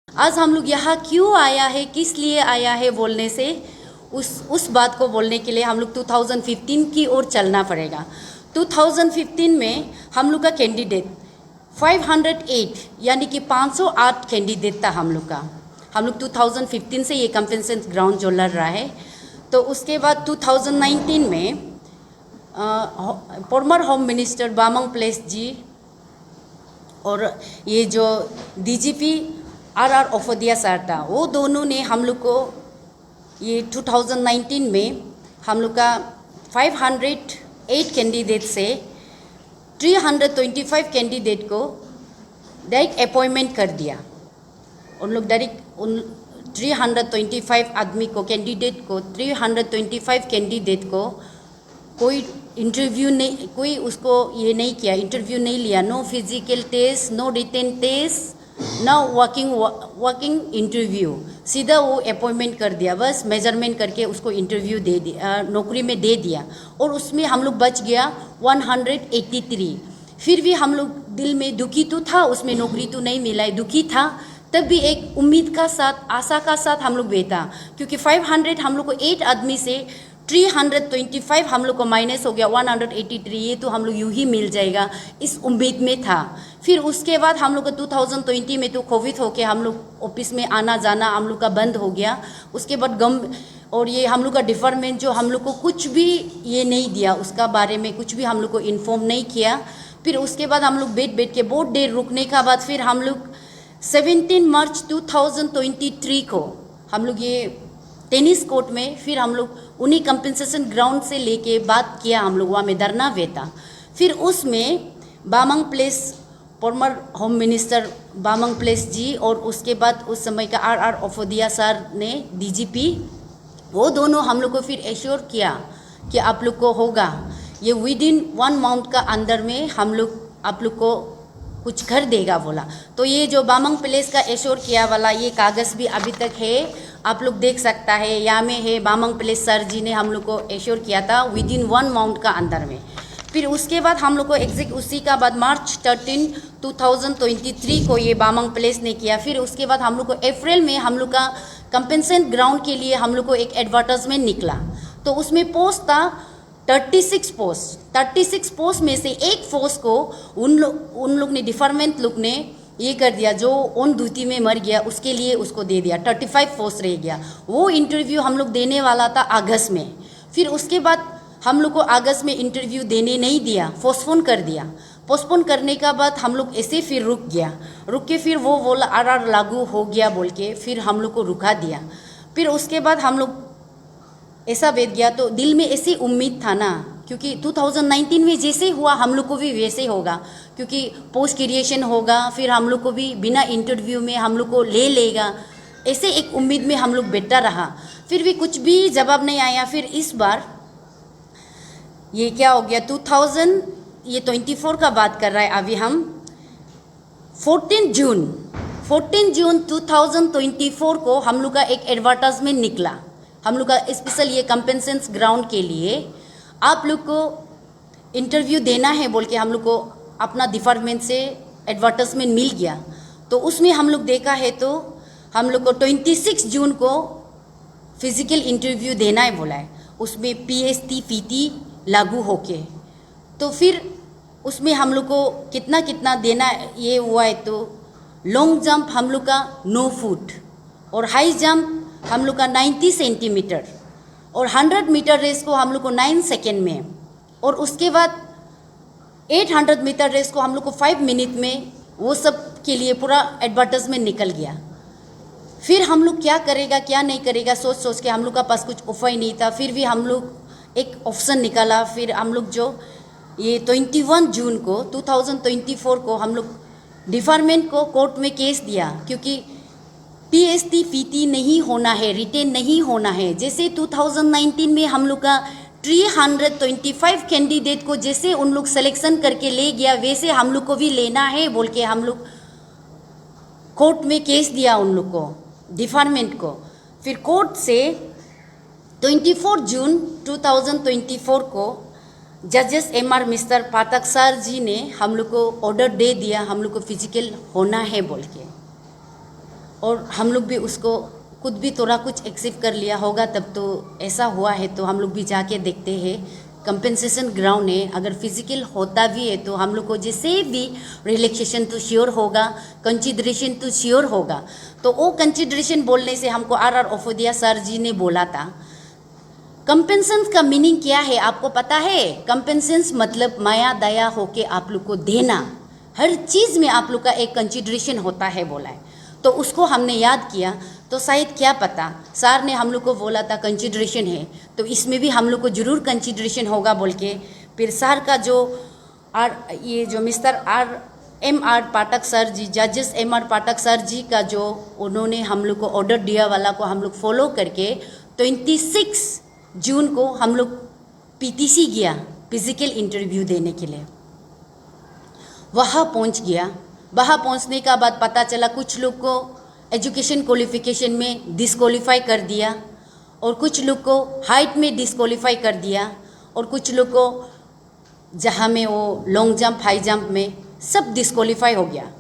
आज हम लोग यहाँ क्यों आया है, किस लिए आया है बोलने से उस बात को बोलने के लिए हम लोग 2015 की ओर चलना पड़ेगा। 2015 में हम लोग का कैंडिडेट 508 यानी कि 508 कैंडिडेट था हम लोग का। हम लोग 2015 से ये कंपेंसेशन ग्राउंड जो लड़ रहा है। तो उसके बाद 2019 में फॉर्मर होम मिनिस्टर बामंग प्लेस जी और ये जो डीजीपी आर ओफोदिया सर था, वो दोनों ने हम लोग को ये 2019 में हम लोग का 508 कैंडिडेट से 325 कैंडिडेट को डायरेक्ट अपॉइंटमेंट कर दिया। उन लोग डायरेक्ट उन 325 आदमी को, कैंडिडेट को, 325 कैंडिडेट को कोई इंटरव्यू नहीं, कोई उसको ये नहीं किया, इंटरव्यू नहीं लिया। No physical test, no written test, no working interview, सीधा वो अपॉइंटमेंट कर दिया। बस मेजरमेंट करके उसको इंटरव्यू दे दिया, नौकरी में दे दिया। और उसमें हम लोग बच गया 183। फिर भी हम लोग दिल में दुखी तो था, उसमें नौकरी तो नहीं मिला है, दुखी था। तब भी एक उम्मीद का साथ, आशा का साथ हम लोग बैठा, क्योंकि 500 हम लोग को 8 आदमी से 325 हम लोग को माइनस हो गया 183, ये तो हम लोग यूँ ही मिल जाएगा, इस उम्मीद में था। फिर उसके बाद हम लोग का 2020 में तो कोविड होके हम लोग ऑफिस में आना जाना हम लोग का बंद हो गया। उसके बाद गम और ये हम लोग का डिपार्टमेंट जो हम लोग को कुछ भी ये नहीं दिया, उसका बारे में कुछ भी हम लोग को इन्फॉर्म नहीं किया। फिर उसके बाद हम लोग बैठ के बहुत देर रुकने का बाद फिर हम लोग 17 मार्च 2023 को हम लोग ये टेनिस कोर्ट में फिर हम लोग उन्हीं कंपेंसेशन ग्राउंड से लेके बात किया, हम लोग वहाँ में धरना देता। फिर उसमें बामंग प्लेस फॉर्मर होम मिनिस्टर बामंग प्लेस जी और उसके बाद उस समय का आर ओफोदिया सर ने, डीजीपी, वो दोनों हम लोग को फिर एश्योर किया कि आप लोग को होगा ये विद इन 1 मंथ का अंदर में हम लोग आप लोग को कुछ कर देगा बोला। तो ये जो बामंग प्लेस का एश्योर किया वाला ये कागज़ भी अभी तक है, आप लोग देख सकता है, यहाँ में है। बामंग प्लेस सर जी ने हम लोग को एश्योर किया था विद इन 1 मंथ का अंदर में। फिर उसके बाद हम लोग को एग्जैक्ट उसी का बाद मार्च 13 2023 को ये बामंग प्लेस ने किया। फिर उसके बाद हम लोग को अप्रैल में हम लोग का कंपेंसेशन ग्राउंड के लिए हम लोग को एक एडवर्टाइजमेंट निकला। तो उसमें पोस्ट था 36 पोस्ट में से एक पोस्ट को उन लोग ने, डिपार्टमेंट लोग ने ये कर दिया, जो ऑन ड्यूटी में मर गया उसके लिए उसको दे दिया। 35 पोस्ट रह गया। वो इंटरव्यू हम लोग देने वाला था अगस्त में। फिर उसके बाद हम लोग को अगस्त में इंटरव्यू देने नहीं दिया, पोस्टपोन कर दिया। पोस्टपोन करने का बाद हम लोग ऐसे फिर रुक के फिर वो बोला आर लागू हो गया बोल के फिर हम लोग को रुका दिया। फिर उसके बाद हम लोग ऐसा बैठ गया, तो दिल में ऐसी उम्मीद था ना, क्योंकि 2019 में जैसे हुआ हम लोग को भी वैसे होगा, क्योंकि पोस्ट क्रिएशन होगा, फिर हम लोग को भी बिना इंटरव्यू में हम लोग को ले लेगा, ऐसे एक उम्मीद में हम लोग बैठा रहा। फिर भी कुछ भी जवाब नहीं आया। फिर इस बार ये क्या हो गया, 2024 का बात कर रहा है अभी हम। 14 जून 2024 को हम लोग का एक एडवर्टाइजमेंट निकला, हम लोग का स्पेशल ये कंपेंसेशन ग्राउंड के लिए आप लोग को इंटरव्यू देना है बोल के हम लोग को अपना डिपार्टमेंट से एडवर्टाइजमेंट मिल गया। तो उसमें हम लोग देखा है तो हम लोग को 26 जून को फिजिकल इंटरव्यू देना है बोला है, उसमें PST PT लागू होके। तो फिर उसमें हम लोग को कितना देना ये हुआ है। तो लॉन्ग जंप हम लोग का 9 फुट और हाई जंप हम लोग का 90 सेंटीमीटर और 100 मीटर रेस को हम लोग को 9 सेकेंड में, और उसके बाद 800 मीटर रेस को हम लोग को 5 मिनट में। वो सब के लिए पूरा एडवर्टाइजमेंट निकल गया। फिर हम लोग क्या करेगा क्या नहीं करेगा सोच के हम लोग का पास कुछ उपाय नहीं था। फिर भी हम लोग एक ऑप्शन निकाला। फिर हम लोग जो ये 21 जून को 2024 को हम लोग डिपार्टमेंट को कोर्ट में केस दिया, क्योंकि PST PT नहीं होना है, रिटेन नहीं होना है। जैसे 2019 में हम लोग का 325 कैंडिडेट को जैसे उन लोग सिलेक्शन करके ले गया, वैसे हम लोग को भी लेना है बोल के हम लोग कोर्ट में केस दिया उन लोग को, डिपार्टमेंट को। फिर कोर्ट से 24 जून 2024 को जजेस MR मिस्टर पाठक सर जी ने हम लोग को ऑर्डर दे दिया, हम लोग को फिजिकल होना है बोल के। और हम लोग भी उसको खुद भी थोड़ा कुछ एक्सेप्ट कर लिया होगा, तब तो ऐसा हुआ है। तो हम लोग भी जाके देखते हैं कंपेंसेशन ग्राउंड है, अगर फिजिकल होता भी है तो हम लोग को जैसे भी रिलैक्सेशन तो श्योर होगा, कंसिडरेशन तो श्योर होगा। तो वो कंसिडरेशन बोलने से हमको आर ओफोदिया सर जी ने बोला था, कंपेंसेशन का मीनिंग क्या है आपको पता है? कंपेंसेशन मतलब माया दया होके आप लोग को देना, हर चीज़ में आप लोग का एक कंसिडरेशन होता है बोला है। तो उसको हमने याद किया, तो शायद क्या पता सर ने हम लोग को बोला था कंसिडरेशन है, तो इसमें भी हम लोग को जरूर कंसिडरेशन होगा बोल के फिर सर का जो ये जो मिस्टर एम आर पाठक सर जी, जजेस एम.आर. पाठक सर जी का जो उन्होंने हम लोग को ऑर्डर दिया वाला को हम लोग फॉलो करके 26 जून को हम लोग पीटीसी गया फिजिकल इंटरव्यू देने के लिए। वहाँ पहुँच गया। वहाँ पहुँचने का बाद पता चला कुछ लोग को एजुकेशन क्वालिफिकेशन में डिस्क्वालीफाई कर दिया, और कुछ लोग को हाइट में डिस्क्वालीफाई कर दिया, और कुछ लोग को जहाँ में वो लॉन्ग जंप हाई जंप में सब डिस्क्वालीफाई हो गया।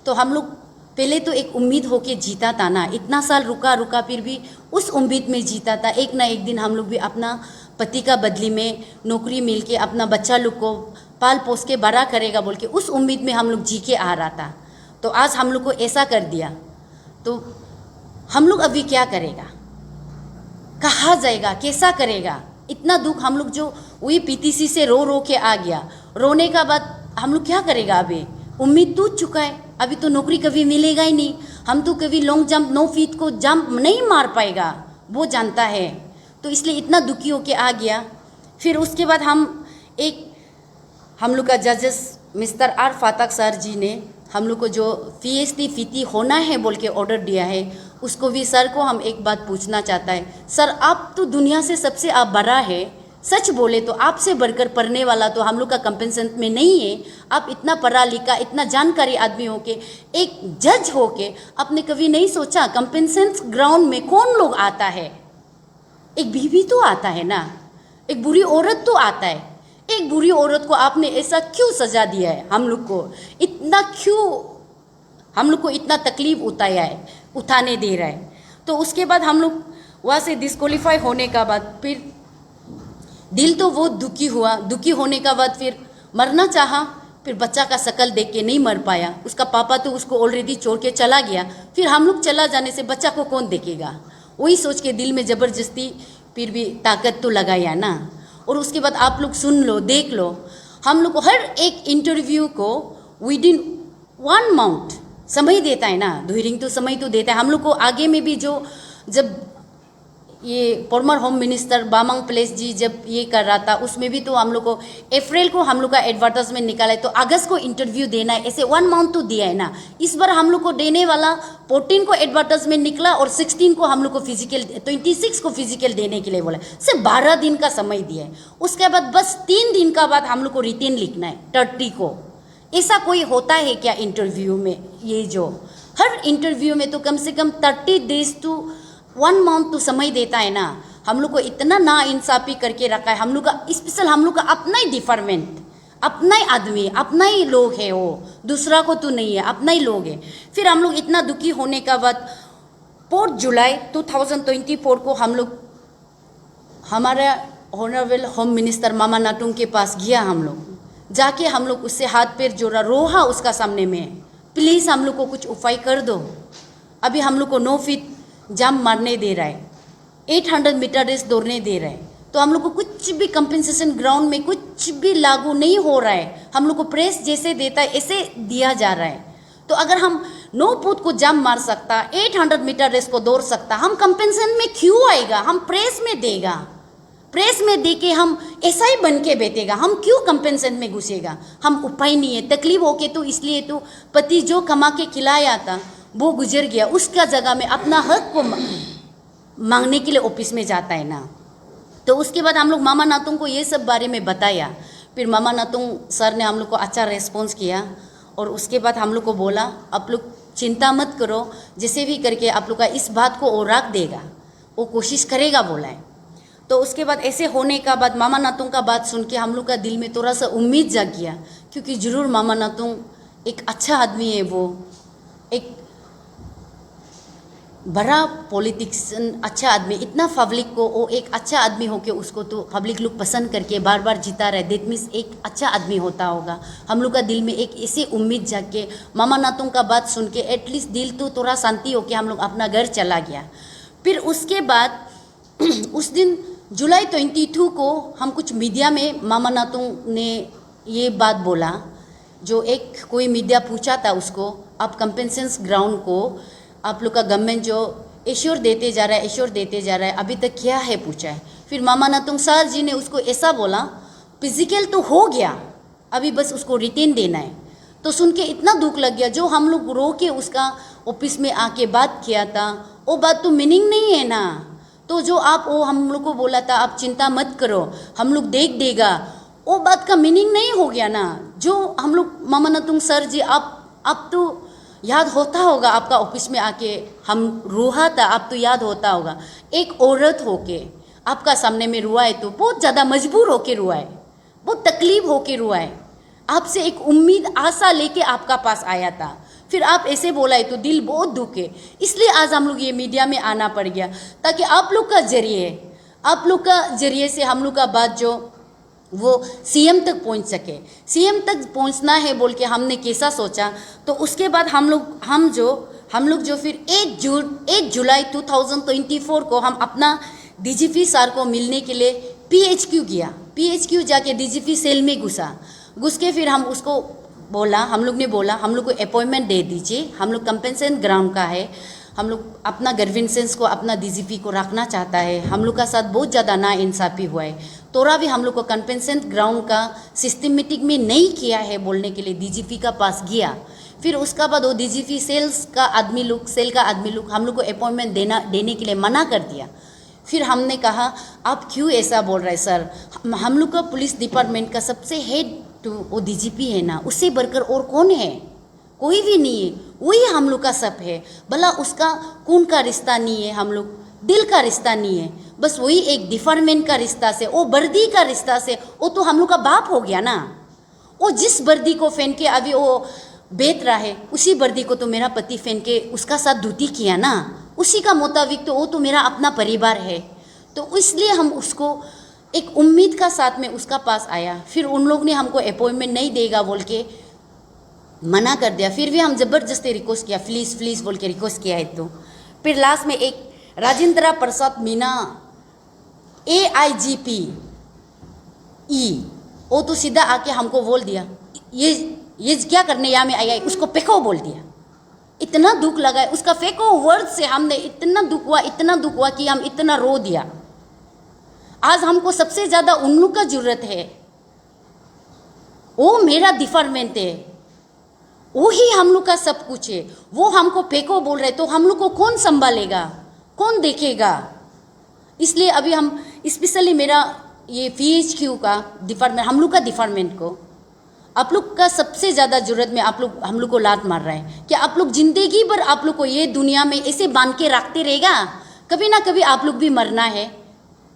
तो हम लोग पहले तो एक उम्मीद होके जीता था ना, इतना साल रुका रुका फिर भी उस उम्मीद में जीता था, एक ना एक दिन हम लोग भी अपना पति का बदली में नौकरी मिल के अपना बच्चा लोग को पाल पोस के बड़ा करेगा बोल के उस उम्मीद में हम लोग जी के आ रहा था। तो आज हम लोग को ऐसा कर दिया, तो हम लोग अभी क्या करेगा, कहाँ जाएगा, कैसा करेगा? इतना दुख हम लोग जो वही पीटीसी से रो रो के आ गया, रोने का बाद हम लोग क्या करेगा? अभी उम्मीद टूट चुका है, अभी तो नौकरी कभी मिलेगा ही नहीं, हम तो कभी लॉन्ग जंप 9 फीट को जंप नहीं मार पाएगा, वो जानता है। तो इसलिए इतना दुखी होके आ गया। फिर उसके बाद हम लोग का जजेस मिस्टर आर फातक सर जी ने हम लोग को जो पीएचडी फीती होना है बोल के ऑर्डर दिया है, उसको भी सर को हम एक बात पूछना चाहता है, सर आप तो दुनिया से सबसे आप बड़ा है, सच बोले तो आपसे बढ़कर पढ़ने वाला तो हम लोग का कंपेंसेशन में नहीं है। आप इतना पढ़ा लिखा इतना जानकारी आदमी होके एक जज होके आपने कभी नहीं सोचा कंपेंसेशन ग्राउंड में कौन लोग आता है? एक बीवी तो आता है ना, एक बुरी औरत तो आता है। एक बुरी औरत को आपने ऐसा क्यों सजा दिया है? हम लोग को इतना क्यों, हम लोग को इतना तकलीफ उठाने दे रहा है? तो उसके बाद हम लोग वहाँ से डिस्क्वालीफाई होने का बाद फिर दिल तो वो दुखी हुआ, दुखी होने का बाद फिर मरना चाहा, फिर बच्चा का शकल देख के नहीं मर पाया। उसका पापा तो उसको ऑलरेडी छोड़ के चला गया, फिर हम लोग चला जाने से बच्चा को कौन देखेगा? वही सोच के दिल में ज़बरदस्ती फिर भी ताकत तो लगाया ना। और उसके बाद आप लोग सुन लो, देख लो, हम लोग को हर एक इंटरव्यू को विदिन 1 मंथ समय देता है ना, 2 रिंग तो समय तो देता है। हम लोग को आगे में भी जो जब ये फॉर्मर होम मिनिस्टर बामंग प्लेस जी जब ये कर रहा था, उसमें भी तो हम लोग को अप्रैल को हम लोग का एडवर्टाइजमेंट निकाला है, तो अगस्त को इंटरव्यू देना है, ऐसे 1 मंथ तो दिया है ना। इस बार हम लोग को देने वाला 14 को एडवर्टाइजमेंट निकला और 16 को हम लोग को फिजिकल, 26 को फिजिकल देने के लिए बोला। सिर्फ 12 दिन का समय दिया है। उसके बाद बस 3 दिन का बाद हम लोग को रिटेन लिखना है 30 को। ऐसा कोई होता है क्या इंटरव्यू में? ये जो हर इंटरव्यू में तो कम से कम 30 डेज टू 1 मंथ तो समय देता है ना। हम लोग को इतना ना इंसाफी करके रखा है। हम लोग का स्पेशल, हम लोग का अपना ही डिपार्टमेंट, अपना ही आदमी, अपना ही लोग है, वो दूसरा को तो नहीं है, अपना ही लोग है। फिर हम लोग इतना दुखी होने का बाद 4 जुलाई 2024 को हम लोग हमारे ऑनरेबल होम मिनिस्टर मामा नातुंग के पास गया। हम लोग जाके हम लोग उससे हाथ पैर जोड़ा, रोहा उसका सामने में, प्लीज़ हम लोग को कुछ उपाय कर दो। अभी हम लोग को 9 फीट जंप मारने दे रहा है, 800 मीटर रेस दौड़ने दे रहा है, तो हम लोग को कुछ भी कंपेंसेशन ग्राउंड में कुछ भी लागू नहीं हो रहा है। हम लोग को प्रेस जैसे देता है ऐसे दिया जा रहा है। तो अगर हम 9 फुट को जंप मार सकता, 800 मीटर रेस को दौड़ सकता, हम कंपेंसेशन में क्यों आएगा? हम प्रेस में देगा, प्रेस में दे के हम ऐसा ही बन के बैठेगा, हम क्यों कंपेंसेशन में घुसेगा? हम उपाय नहीं है, तकलीफ होके तो इसलिए तो पति जो कमा के खिलाया था वो गुजर गया, उसका जगह में अपना हक को मांगने के लिए ऑफिस में जाता है ना। तो उसके बाद हम लोग मामा नातुंग को ये सब बारे में बताया। फिर मामा नातुंग सर ने हम लोग को अच्छा रेस्पॉन्स किया, और उसके बाद हम लोग को बोला आप लोग चिंता मत करो, जैसे भी करके आप लोग का इस बात को वो रख देगा, वो कोशिश करेगा बोला है। तो उसके बाद ऐसे होने का बाद मामा नातुंग का बात सुन के हम लोग का दिल में थोड़ा सा उम्मीद जग गया, क्योंकि ज़रूर मामा नातुंग एक अच्छा आदमी है, वो एक बड़ा पॉलिटिशियन, अच्छा आदमी, इतना पब्लिक को वो एक अच्छा आदमी होके उसको तो पब्लिक लोग पसंद करके बार बार जीता रहे, दैट मीन्स एक अच्छा आदमी होता होगा। हम लोग का दिल में एक ऐसी उम्मीद जाग के मामा नातों का बात सुन के एटलीस्ट दिल तो थोड़ा शांति हो के हम लोग अपना घर चला गया। फिर उसके बाद उस दिन जुलाई 22 को हम कुछ मीडिया में मामा नातों ने ये बात बोला, जो एक कोई मीडिया पूछा था उसको, आप कंपेंसेशन ग्राउंड को आप लोग का गवर्नमेंट जो एश्योर देते जा रहा है, एश्योर देते जा रहा है, अभी तक क्या है पूछा है। फिर मामा नातुंग सर जी ने उसको ऐसा बोला, फिजिकल तो हो गया, अभी बस उसको रिटेन देना है। तो सुन के इतना दुख लग गया, जो हम लोग रो के उसका ऑफिस में आके बात किया था, वो बात तो मीनिंग नहीं है ना। तो जो आप वो हम लोग को बोला था आप चिंता मत करो, हम लोग देख देगा, वो बात का मीनिंग नहीं हो गया ना। जो हम लोग मामा नातुंग सर जी, आप तो याद होता होगा, आपका ऑफिस में आके हम रोहा था, आप तो याद होता होगा। एक औरत होके आपका सामने में रुआ है, तो बहुत ज़्यादा मजबूर होके रुआ है, बहुत तकलीफ होके रुआ है, आपसे एक उम्मीद आशा लेके आपका पास आया था, फिर आप ऐसे बोला है तो दिल बहुत दुख है। इसलिए आज हम लोग ये मीडिया में आना पड़ गया, ताकि आप लोग का जरिए से हम लोग का बात जो वो सीएम तक पहुंच सके। सीएम तक पहुंचना है बोल के हमने कैसा सोचा, तो उसके बाद हम लोग जो फिर 8 जुलाई 2024 को हम अपना डीजीपी सर को मिलने के लिए पीएचक्यू गया। पीएचक्यू जाके डीजीपी सेल में घुस के फिर हम उसको बोला, हम लोग ने बोला हम लोग को अपॉइंटमेंट दे दीजिए, हम लोग कंपेंसेशन ग्राउंड का है, हम लोग अपना ग्रीवेंसेस को अपना डीजीपी को रखना चाहता है, हम लोग का साथ बहुत ज़्यादा नाइंसाफ़ी हुआ है, तोरा भी हम लोग को कंपेंसेशन ग्राउंड का सिस्टमेटिक में नहीं किया है बोलने के लिए डीजीपी का पास गया। फिर उसका बाद वो डीजीपी सेल का आदमी लोग हम लोग को अपॉइंटमेंट देने के लिए मना कर दिया। फिर हमने कहा आप क्यों ऐसा बोल रहे सर, हम लोग का पुलिस डिपार्टमेंट का सबसे हेड तो वो डीजीपी है ना, उससे बढ़कर और कौन है, कोई भी नहीं है, वही हम लोग का सब है। भला उसका खून का रिश्ता नहीं है, हम लोग दिल का रिश्ता नहीं है, बस वही एक डिपार्टमेंट का रिश्ता से, वो वर्दी का रिश्ता से, वो तो हम लोग का बाप हो गया ना। वो जिस वर्दी को पहन के अभी वो बेच रहा है, उसी वर्दी को तो मेरा पति पहन के उसका साथ ड्यूटी किया ना, उसी का मुताबिक तो वो तो मेरा अपना परिवार है। तो इसलिए हम उसको एक उम्मीद का साथ में उसका पास आया। फिर उन लोग ने हमको अपॉइंटमेंट नहीं देगा बोल के मना कर दिया। फिर भी हम ज़बरदस्ती रिक्वेस्ट किया, प्लीज़ बोल के रिक्वेस्ट किया है। तो फिर लास्ट में एक राजेंद्र प्रसाद मीना AIGP वो तो सीधा आके हमको बोल दिया, ये क्या करने यहाँ में आया है, उसको फेंको बोल दिया। इतना दुख लगा है उसका फेंको वर्ड से, हमने इतना दुख हुआ कि हम इतना रो दिया। आज हमको सबसे ज़्यादा उन लोग का जरूरत है, वो मेरा डिपार्टमेंट है, वो ही हम लोग का सब कुछ है। वो हमको फेंको बोल रहे तो हम लोग को कौन संभालेगा, कौन देखेगा। इसलिए अभी हम स्पेशली मेरा ये PHQ का डिपार्टमेंट, हम लोग का डिपार्टमेंट को आप लोग का सबसे ज़्यादा ज़रूरत में हम लोग को लात मार रहा है कि आप लोग जिंदगी भर आप लोग को ये दुनिया में ऐसे बांध के रखते रहेगा, कभी ना कभी आप लोग भी मरना है,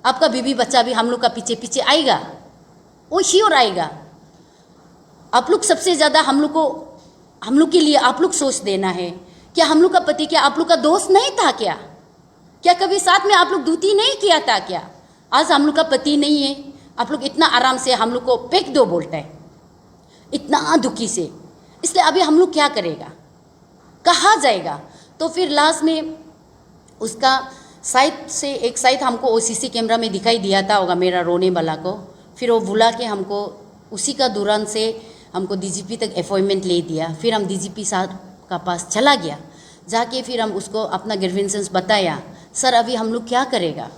आपका बीवी बच्चा भी हम लोग का पीछे पीछे आएगा, वो श्योर आएगा। आप लोग सबसे ज़्यादा हम लोग के लिए आप लोग सोच देना है। क्या हम लोग का पति, क्या आप लोग का दोस्त नहीं था क्या कभी साथ में आप लोग ड्यूटी नहीं किया था क्या? आज हम लोग का पति नहीं है, आप लोग इतना आराम से हम लोग को फेंक दो बोलता है, इतना दुखी से। इसलिए अभी हम लोग क्या करेगा, कहाँ जाएगा? तो फिर लास्ट में उसका साइड से एक साइड हमको OCC कैमरा में दिखाई दिया था होगा मेरा रोने वाला को। फिर वो बुला के हमको उसी का दौरान से हमको DGP तक अपॉइंटमेंट ले दिया। फिर हम DGP साहब का पास चला गया, जाके फिर हम उसको अपना ग्रीवेंसेस बताया, सर अभी हम लोग क्या करेगा,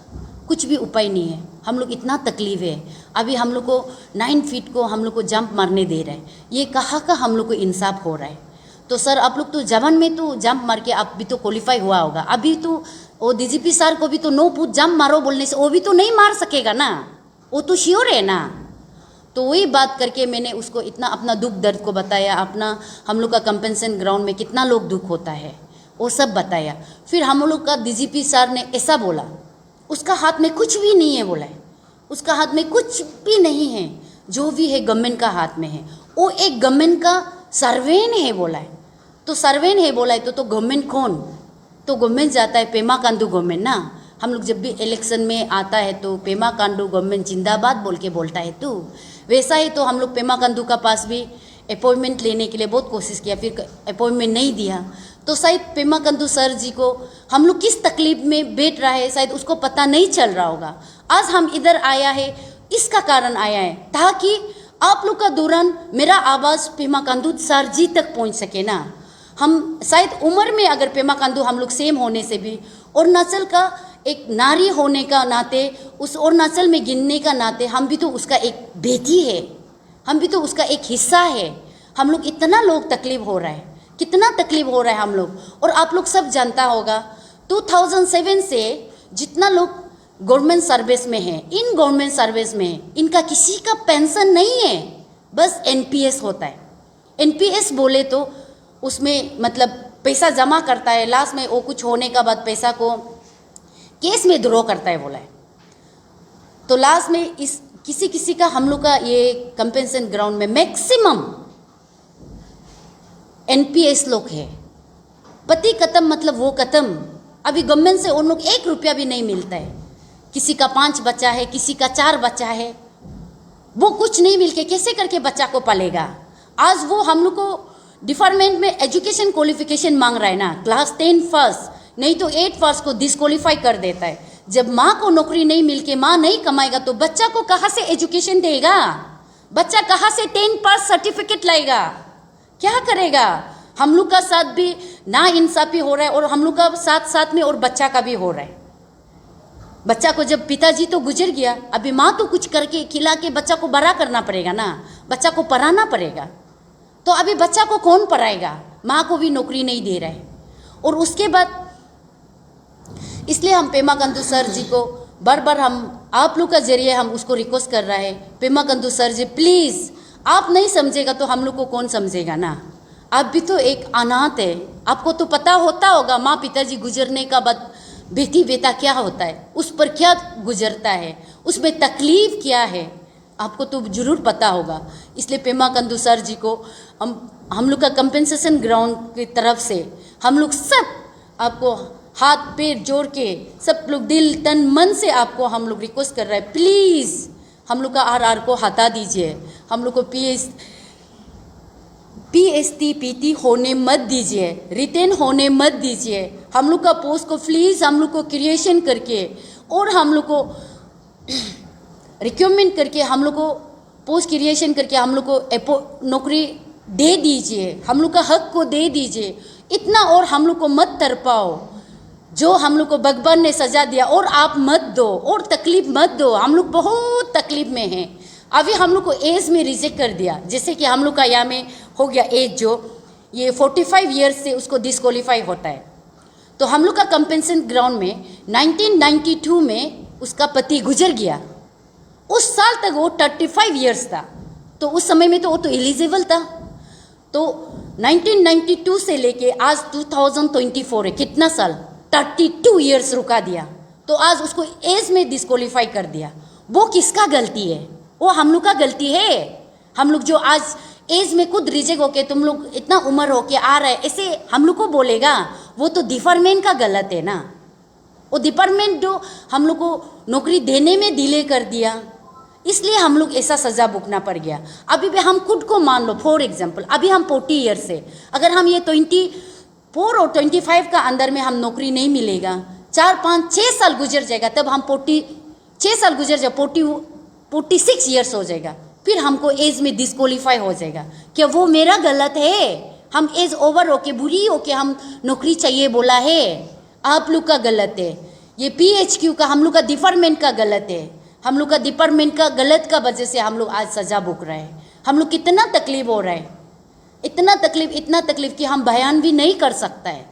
कुछ भी उपाय नहीं है, हम लोग इतना तकलीफ है, अभी हम लोग को 9 फीट को हम लोग को जंप मारने दे रहे हैं, ये कहाँ का हम लोग को इंसाफ हो रहा है। तो सर आप लोग तो जवान में तो जंप मार के आप भी तो क्वालिफाई हुआ होगा, अभी तो वो DGP सर को भी तो 9 फुट जंप मारो बोलने से वो भी तो नहीं मार सकेगा ना, वो तो श्योर है ना। तो वही बात करके मैंने उसको इतना अपना दुख दर्द को बताया, अपना हम लोग का कंपेंसेशन ग्राउंड में कितना लोग दुख होता है वो सब बताया। फिर हम लोग का DGP सर ने ऐसा बोला, उसका हाथ में कुछ भी नहीं है बोला है, उसका हाथ में कुछ भी नहीं है, जो भी है गवर्नमेंट का हाथ में है, वो एक गवर्नमेंट का सर्वेन है बोला है। तो सर्वेन है बोला है तो गवर्नमेंट कौन? तो गवर्नमेंट जाता है पेमा खांडू गवर्नमेंट ना। हम लोग जब भी इलेक्शन में आता है तो पेमा खांडू गवर्नमेंट जिंदाबाद बोल के बोलता है। तो वैसा ही तो हम लोग पेमा खांडू का पास भी अपॉइंटमेंट लेने के लिए बहुत कोशिश किया, फिर अपॉइंटमेंट नहीं दिया। तो शायद पेमा खांडू सर जी को हम लोग किस तकलीफ में बैठ रहा है शायद उसको पता नहीं चल रहा होगा। आज हम इधर आया है, इसका कारण आया है ताकि आप लोग का दौरान मेरा आवाज़ पेमा खांडू सर जी तक पहुंच सके ना। हम शायद उम्र में अगर पेमा खांडू हम लोग सेम होने से भी अरुणाचल का एक नारी होने का नाते, उस अरुणाचल में गिनने का नाते हम भी तो उसका एक बेटी है, हम भी तो उसका एक हिस्सा है। हम लोग इतना लोग तकलीफ हो रहा है, कितना तकलीफ हो रहा है हम लोग। और आप लोग सब जानता होगा 2007 से जितना लोग गवर्नमेंट सर्विस में है, इन गवर्नमेंट सर्विस में इनका किसी का पेंशन नहीं है, बस एनपीएस होता है। एनपीएस बोले तो उसमें मतलब पैसा जमा करता है, लास्ट में वो कुछ होने का बाद पैसा को केस में ड्रॉ करता है बोला है। तो लास्ट में इस किसी किसी का हम लोग का ये कंपेंसेशन ग्राउंड में मैक्सिमम एनपीएस लोग है। पति खत्म मतलब वो खत्म। अभी गवर्नमेंट से उन लोग 1 रुपया भी नहीं मिलता है। किसी का 5 बच्चा है, किसी का 4 बच्चा है, वो कुछ नहीं मिलके कैसे करके बच्चा को पालेगा। आज वो हम लोग को डिपार्टमेंट में एजुकेशन क्वालिफिकेशन मांग रहा है ना, क्लास 10 फर्स्ट नहीं तो 8 फर्स्ट को डिस्क्वालीफाई कर देता है। जब माँ को नौकरी नहीं मिलके माँ नहीं कमाएगा तो बच्चा को कहाँ से एजुकेशन देगा, बच्चा कहाँ से 10 पास सर्टिफिकेट लाएगा, क्या करेगा। हम लोग का साथ भी ना इंसाफी हो रहा है और हम लोग का साथ साथ में और बच्चा का भी हो रहा है। बच्चा को जब पिताजी तो गुजर गया, अभी माँ तो कुछ करके खिला के बच्चा को बड़ा करना पड़ेगा ना, बच्चा को पढ़ाना पड़ेगा। तो अभी बच्चा को कौन पढ़ाएगा, माँ को भी नौकरी नहीं दे रहा है। और उसके बाद इसलिए हम पेमा खांडू सर जी को बार बार हम आप लोग का जरिए हम उसको रिक्वेस्ट कर रहा है, पेमा खांडू सर जी प्लीज़, आप नहीं समझेगा तो हम लोग को कौन समझेगा ना। आप भी तो एक अनाथ है, आपको तो पता होता होगा माँ पिताजी गुजरने का बाद बेटी बेटा क्या होता है, उस पर क्या गुजरता है, उसमें तकलीफ क्या है, आपको तो जरूर पता होगा। इसलिए पेमा खांडू सर जी को हम लोग का कंपेंसेशन ग्राउंड की तरफ से हम लोग सब आपको हाथ पैर जोड़ के सब लोग दिल तन मन से आपको हम लोग रिक्वेस्ट कर रहे हैं, प्लीज़ हम लोग का आरआर को हटा दीजिए, हम लोग को पीएसटी पीटी होने मत दीजिए, रिटेन होने मत दीजिए। हम लोग का पोस्ट को प्लीज़ हम लोग को क्रिएशन करके और हम लोग को रिक्वायरमेंट करके हम लोग को पोस्ट क्रिएशन करके हम लोग को नौकरी दे दीजिए, हम लोग का हक को दे दीजिए। इतना और हम लोग को मत तरपाओ, जो हम लोग को भगवान ने सजा दिया और आप मत दो और तकलीफ मत दो। हम लोग बहुत तकलीफ में हैं। अभी हम लोग को एज में रिजेक्ट कर दिया, जैसे कि हम लोग का यहाँ में हो गया एज जो ये 45 ईयर्स से उसको डिस्क्वालीफाई होता है। तो हम लोग का कंपेंसेशन ग्राउंड में 1992 में उसका पति गुजर गया, उस साल तक वो 35 ईयर्स था, तो उस समय में तो वो तो एलिजिबल था। तो 1992 से लेके आज 2024 है, कितना साल, 32 ईयर्स रुका दिया। तो आज उसको एज में डिस्क्वालीफाई कर दिया। वो किसका गलती है, वो हम लोग का गलती है। हम लोग जो आज एज में खुद रिजेक्ट होके तुम लोग इतना उम्र होके आ रहा है ऐसे हम लोग को बोलेगा, वो तो डिपार्टमेंट का गलत है ना। वो डिपार्टमेंट जो हम लोग को नौकरी देने में डिले कर दिया, इसलिए हम लोग ऐसा सज़ा भुगतना पड़ गया। अभी भी हम खुद को मान लो, फॉर एग्जाम्पल अभी हम 40 ईयर्स से, अगर हम ये 24 और 25 का अंदर में हम नौकरी नहीं मिलेगा, 4 5 6 साल गुजर जाएगा, तब हम 6 साल गुजर जाए 46 ईयर्स हो जाएगा, फिर हमको एज में डिस्क्वालीफाई हो जाएगा। क्या वो मेरा गलत है? हम एज ओवर होके बुरी होके हम नौकरी चाहिए बोला है, आप लोग का गलत है। ये PHQ का हम लोग का डिपार्टमेंट का गलत है। हम लोग का डिपार्टमेंट का गलत का वजह से हम लोग आज सज़ा भुग रहे हैं। हम लोग कितना तकलीफ हो रहा है, इतना तकलीफ कि हम बयान भी नहीं कर सकता है।